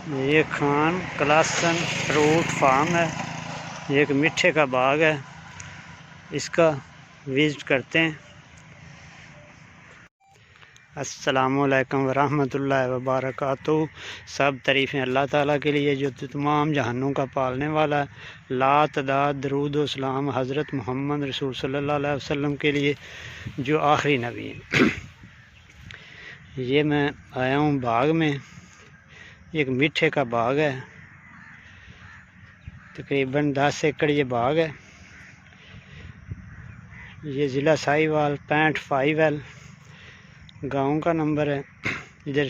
ये Khan Klaasen fruit farm है। ये एक मीठे का बाग है, इसका विज़िट करते हैं। अस्सलामुअलैकुम वरहमतुल्लाहि वबरकातुहू। सब तारीफ़ें अल्लाह ताला के लिए जो तमाम जहानों का पालने वाला है। ला तदाद दरूद व सलाम हज़रत मोहम्मद रसूल सल्लल्लाहु अलैहि वसल्लम के लिए जो आखिरी नबी हैं। ये मैं आया हूँ बाग में। एक मीठे का बाग है, तकरीबन 10 एकड़ ये बाग है। ये ज़िला साहिवाल 65L गांव का नंबर है। इधर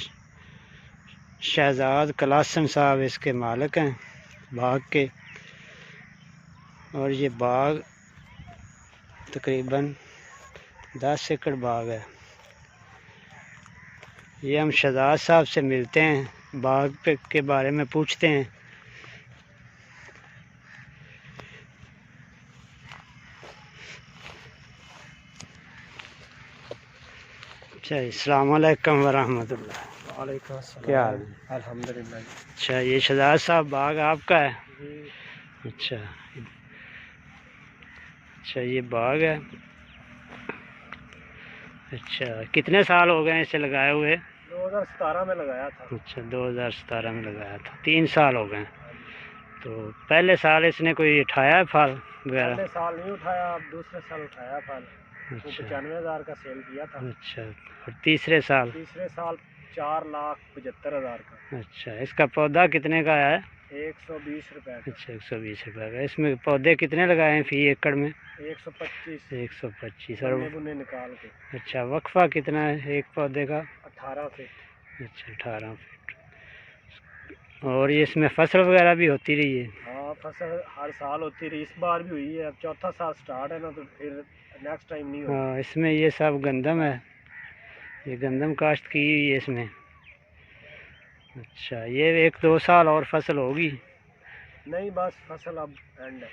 शहजाद क्लासन साहब इसके मालिक हैं बाग के। और ये बाग तकरीबन 10 एकड़ बाग है। ये हम शहजाद साहब से मिलते हैं, बाग के बारे में पूछते हैं। अच्छा, अस्सलाम वालेकुम वरहमतुल्लाह। वालेकुम अस्सलाम। क्या हाल है? अल्हम्दुलिल्लाह। अच्छा, ये शहजाद साहब बाग आपका है? अच्छा अच्छा, ये बाग है। अच्छा, कितने साल हो गए इसे लगाए हुए? 2017 में लगाया था। अच्छा, 2017 में लगाया था, 3 साल हो गए। तो पहले साल इसने कोई उठाया है फल वगैरह? पहले साल नहीं उठाया, अब दूसरे साल उठाया फल। वो अच्छा 95,000 का सेल किया था। अच्छा, और तीसरे साल? तीसरे साल 4,75,000 का। अच्छा, इसका पौधा कितने का आया है? 120 रुपए का। अच्छा, 120 रुपये का। इसमें पौधे कितने लगाए हैं फी एकड़ में? 125 125। बुने और बुने निकाल के। अच्छा, वक्फा कितना है एक पौधे का? 18 फीट। अच्छा, 18 फीट। और ये इसमें फसल वगैरह भी होती रही है? हाँ, फसल हर साल होती रही, इस बार भी हुई है। अब चौथा साल स्टार्ट है ना, तो फिर नेक्स्ट टाइम नहीं होगी। हाँ, इसमें ये सब गंदम है, ये गंदम काश्त की हुई है इसमें। अच्छा, ये 1-2 साल और फसल होगी? नहीं, बस फसल अब एंड है।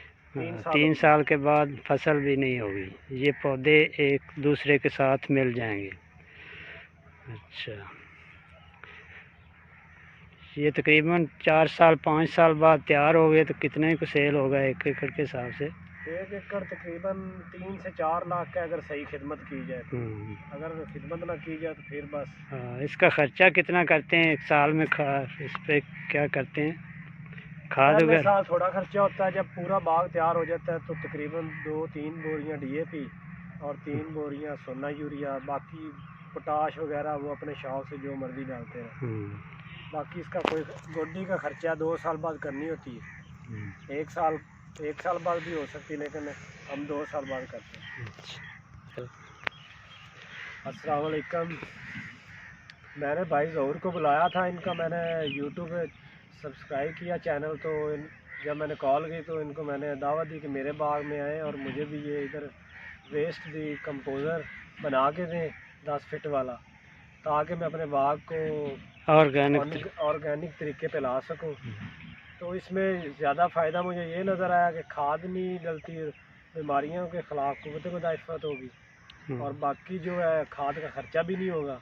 3 साल के बाद फसल भी नहीं होगी। ये पौधे एक दूसरे के साथ मिल जाएंगे। अच्छा, ये तकरीबन 4 साल 5 साल बाद तैयार हो गए तो कितने को सेल होगा एक एकड़ के हिसाब से? 1 एकड़ तकरीबन 3 से 4 लाख का, अगर सही खिदमत की जाए तो। अगर खिदमत ना की जाए तो फिर बस। हाँ, इसका खर्चा कितना करते हैं एक साल में? इस पे क्या करते हैं, खाद पहले वगैरह? साल थोड़ा खर्चा होता है, जब पूरा बाग तैयार हो जाता है तो तकरीबन 2-3 बोरियां DAP और 3 बोरियां सोना यूरिया, बाकी पोटाश वगैरह वो अपने शौक से जो मर्जी डालते हैं। बाकी इसका कोई गोड्डी का खर्चा 2 साल बाद करनी होती है। एक साल बाद भी हो सकती है, लेकिन हम 2 साल बाद करते हैं। अस्सलाम वालेकुम। मैंने भाई ज़हूर को बुलाया था, इनका मैंने यूट्यूब पे सब्सक्राइब किया चैनल। तो जब मैंने कॉल की तो इनको मैंने दावत दी कि मेरे बाग में आए और मुझे भी ये इधर वेस्ट दी कंपोज़र बना के दें 10 फीट वाला, ताकि मैं अपने बाग को ऑर्गेनिक तरीके पे ला सकूं। तो इसमें ज़्यादा फ़ायदा मुझे ये नज़र आया कि खाद नहीं डलती, बीमारियों के ख़िलाफ़ क़ुव्वत मुदाफ़अत होगी, और बाकी जो है खाद का ख़र्चा भी नहीं होगा।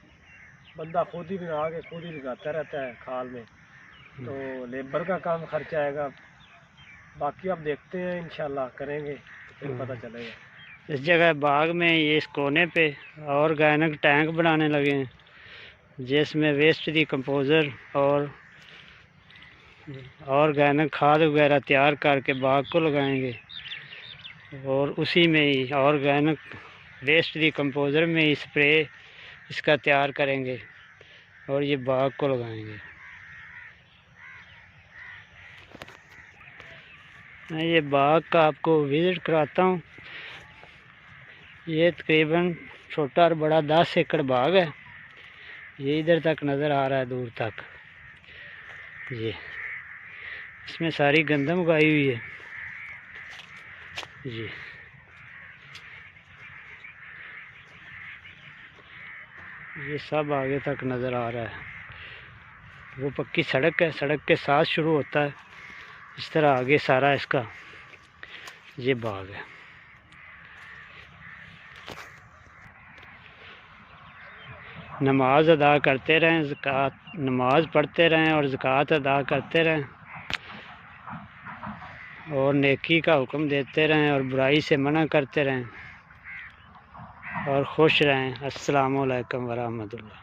बंदा खुद ही बना के खुद ही लगाता रहता है खाल में, तो लेबर का काम खर्चा आएगा। बाकी अब देखते हैं, इंशाल्लाह करेंगे तो फिर पता चलेगा। इस जगह बाग में ये इस कोने पे ऑर्गेनिक टैंक बनाने लगे हैं, जिसमें वेस्ट डिकम्पोज़र और ऑर्गेनिक खाद वगैरह तैयार करके बाग को लगाएंगे, और उसी में ही ऑर्गेनिक वेस्ट डिकम्पोज़र में ही स्प्रे इसका तैयार करेंगे और ये बाग को लगाएंगे। मैं ये बाग का आपको विज़िट कराता हूँ। ये तकरीबन छोटा और बड़ा 10 एकड़ बाग है। ये इधर तक नज़र आ रहा है, दूर तक। ये इसमें सारी गंदम उगाई हुई है जी। ये सब आगे तक नज़र आ रहा है। वो पक्की सड़क है, सड़क के साथ शुरू होता है। इस तरह आगे सारा इसका ये बाग है। नमाज अदा करते रहें, ज़कात नमाज पढ़ते रहें और ज़कात अदा करते रहें और नेकी का हुक्म देते रहें और बुराई से मना करते रहें और खुश रहें। अस्सलामु अलैकुम वरहमतुल्लाह।